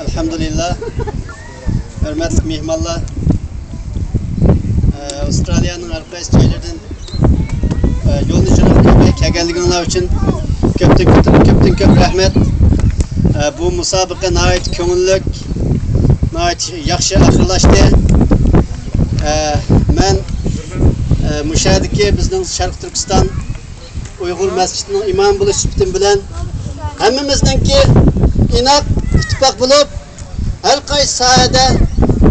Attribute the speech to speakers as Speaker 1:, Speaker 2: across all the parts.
Speaker 1: Alhamdulillah. Hürmetli mehmanlar. Avustralya'nın arkadaş joylardan yolun içine kelganliginizlar uchun köpten rahmet. Bu musobaqa nihoyat ko'ngillik, nihoyat yaxshi oxirlashdi. Men mushadiki bizning Sharq Turkiston Uyg'ur masjidining imom bo'lish sifatim bilan hammamizningki inoq ittifoq bo'lib, har qaysi sohada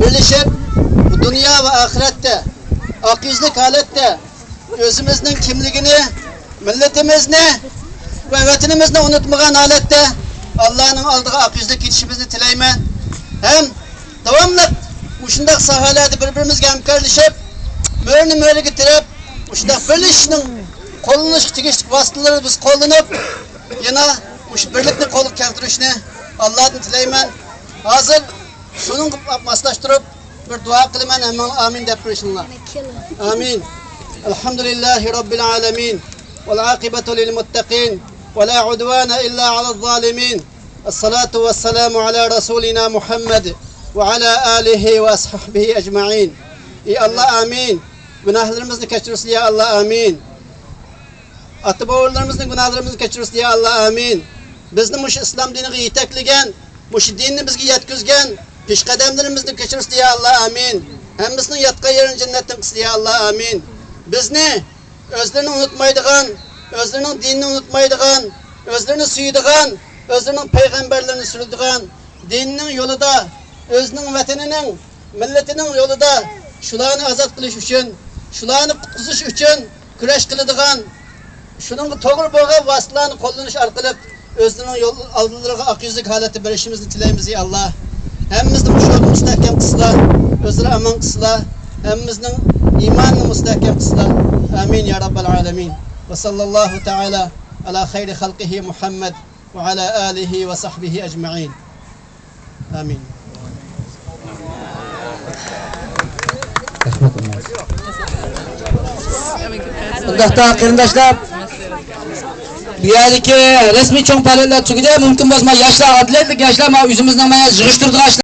Speaker 1: birlashib, bu dunyo va oxiratda oqizlik holatda o'zimizning kimligini, millatimizni va vatanimizni unutmagan holatda Allah'ın aldığı oqizlik yetishimizni tilayman. Hem davomli shunday sohalarda bir-birimizga hamkorlashib, mo'rini getirib, shunday birlashishning qo'llanishga tegishli vositalarni biz qo'llanib, yana shu birlikni qo'lga keltirishni Allohdan tilayman. Hozir shuning moslashtirib bir duo qilaman, hamma amin deb turishinglar. Amin. Alhamdulillahi robbil alamin. Vel aqibatu lil muttaqin. Ve la udvana illa alel zalimin. Esselatu vesselamu ala rasulina Muhammed ve ala alihi ve ashabihi ecmaîn. Ey Allah amin. Günahlarımızı keçirsin ya Allah amin. Ata-bobolarımızın günahlarımızı keçirsin ya Allah amin. Bizni mush islom diniga yetaklagan, mush dinni bizga yetkazgan peshqadamlarimizni kechirsin ya Allah amin. Hammasini yotgan yerini jannatdan qilsin ya Allah amin. Bizni o'zlarini unutmaydigan, o'zlarining dinini unutmaydigan, o'zlarini suyadigan, o'zlarining payg'ambarlarini suradigan, dinning yo'lida, o'zining vatanining, millatining yo'lida shularni ozod qilish uchun, shularni qutqizish uchun kurash qiladigan, shuning to'g'ri bo'lgan vositalarni qo'llanish orqali o'zlarining yo'l oldilariga oqizlik holatda berishimizni tilaymiz ey Alloh. Hammamizni mushot mustahkam qilsizlar, o'zlari aman qilsizlar, hammamizning iymonini mustahkam qilsizlar. Amin ya rabbal alamin. Ve sallallahu teala ala hayri halqihi Muhammed ve ala alihi ve sahbihi ecmaîn. Amin.
Speaker 2: Undaqda qarindoshlar, bu yerdagi rasmiy cho'ng palonlar tugida mumkin bo'lsa yoshlar adletlik yoshlar ma o'zimizning mana yig'ishtirdik